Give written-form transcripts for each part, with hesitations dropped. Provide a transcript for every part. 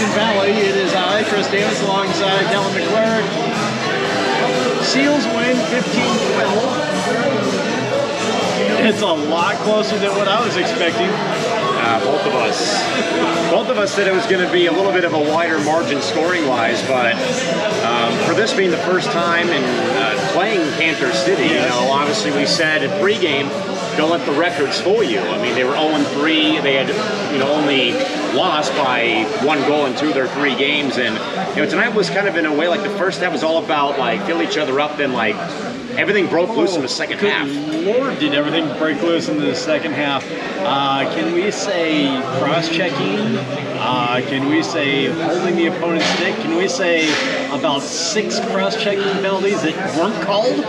Mission Valley. It is I, Chris Davis, alongside Callan McClurg. Seals win 15-12. It's a lot closer than what I was expecting. Both of us said it was going to be a little bit of a wider margin scoring-wise, but for this being the first time in playing Panther City, you know, obviously we said in pregame, don't let the records fool you. I mean, they were 0-3. They had, you know, only lost by 1 goal in 2 of their 3 games, and you know, tonight was kind of in a way like the first half was all about like fill each other up, then like everything broke loose in the second half. Lord, did everything break loose in the second half. Can we say cross-checking? Can we say holding the opponent's stick? Can we say about 6 cross-checking penalties that weren't called?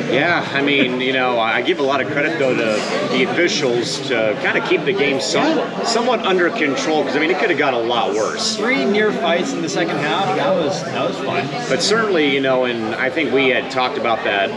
Yeah, I mean, you know, I give a lot of credit, though, to the officials to kind of keep the game somewhat under control, because, I mean, it could have got a lot worse. 3 near fights in the second half. That was fun. But certainly, you know, and I think we had talked about that,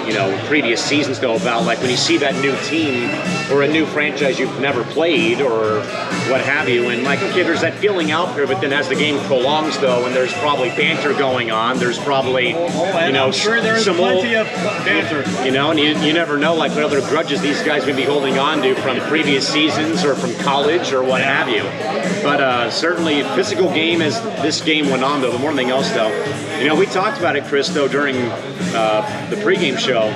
you know, previous seasons, though, about, like, when you see that new team or a new franchise you've never played or what have you, and, like, okay, there's that feeling out there, but then as the game prolongs, though, and there's probably banter going on, there's probably, you know, I'm sure there's some plenty of banter. You know, and you never know, like, what other grudges these guys may be holding on to from previous seasons or from college or what have you. But certainly, physical game as this game went on, though, but more than anything else, though, you know, we talked about it, Chris, though, during the pregame show.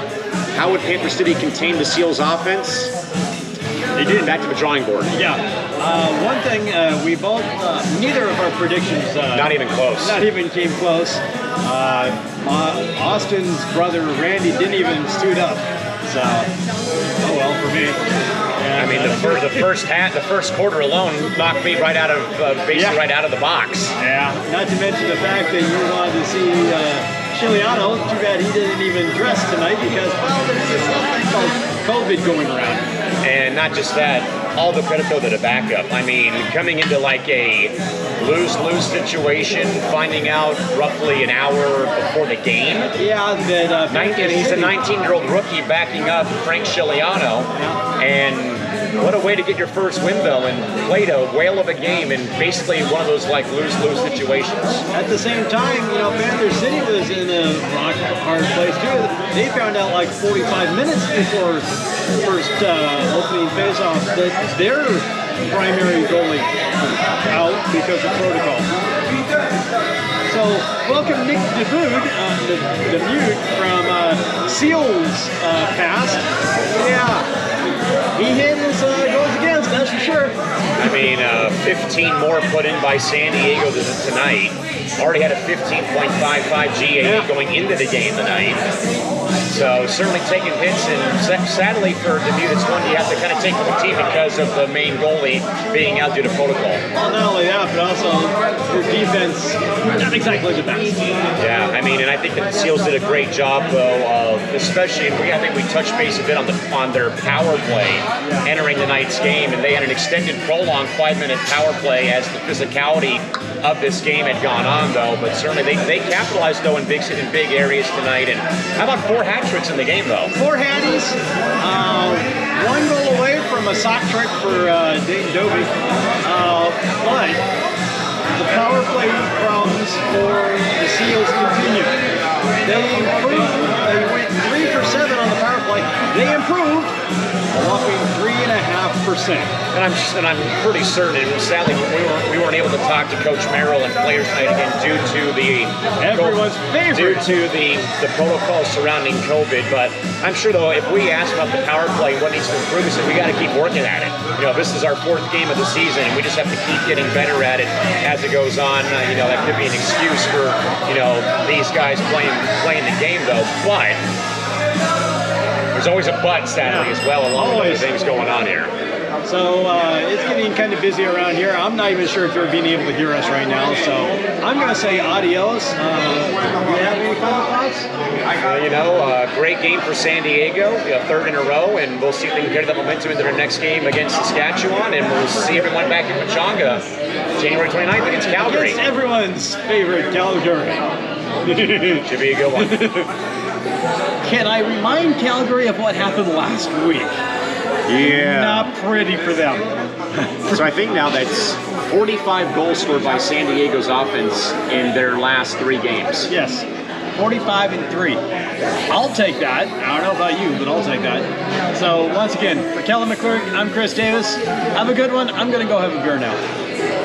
How would Panther City contain the Seals' offense? They did. Back to the drawing board. Yeah. One thing, we both, neither of our predictions... not even close. Not even came close. Austin's brother, Randy, didn't even suit up. So, oh well for me. And, I mean, the first quarter alone knocked me right out of, basically right out of the box. Yeah. Not to mention the fact that you wanted to see Chiliano. Too bad he didn't even dress tonight because, well, there's this thing called COVID going around. And not just that, all the credit though to the backup. I mean, coming into like a lose-lose situation, finding out roughly an hour before the game. Yeah, that he's a 19-year-old rookie backing up Frank Chiliano, and what a way to get your first win though, and played a whale of a game in basically one of those like lose-lose situations. At the same time, you know, Panther City was in a rock hard place too. They found out like 45 minutes before first opening face-off that their primary goalie out because of protocol. So, welcome Nick DeMute from Seals past. Yeah, he hit his goals against, that's for sure. I mean, 15 more put in by San Diego tonight. Already had a 15.55 GA going into the game tonight. So certainly taking hits, and sadly for DeMute, it's one you have to kind of take to the team because of the main goalie being out due to protocol. Well, not only that, but also their defense, not exactly the best. Yeah, I mean, and I think the Seals did a great job, though, of especially, I think we touched base a bit on their power play entering tonight's game, and they had an extended prolonged 5-minute power play as the physicality of this game had gone on, though. But certainly they capitalized, though, in big areas tonight. And how about 4 hat tricks in the game, though? 4 hatties, 1 goal away from a sock trick for Dayton Dobie. But the power play problems for the Seals continue. They improved. They went 3 for 7 on the power play. They improved a whopping 3.5%. And I'm pretty certain, and sadly we weren't able to talk to Coach Merrill and players tonight again due to the protocol surrounding COVID. But I'm sure though, if we ask about the power play, what needs to improve, we said we got to keep working at it. You know, this is our 4th game of the season, and we just have to keep getting better at it as it goes on. You know, that could be an excuse for, you know, these guys playing the game though, but there's always a but, sadly, as well, along with other things going on here. So it's getting kind of busy around here. I'm not even sure if you're being able to hear us right now, so I'm going to say adios. Do you have any final thoughts? You know, great game for San Diego, 3rd in a row, and we'll see if they can carry that momentum into their next game against Saskatchewan, and we'll see everyone back in Pechanga January 29th against Calgary. Against everyone's favorite Calgary. Should be a good one. Can I remind Calgary of what happened last week? Yeah. Not pretty for them. So I think now that's 45 goals scored by San Diego's offense in their last 3 games. Yes, 45-3. I'll take that. I don't know about you, but I'll take that. So once again, for Callan McClurg, I'm Chris Davis. Have a good one. I'm going to go have a beer now.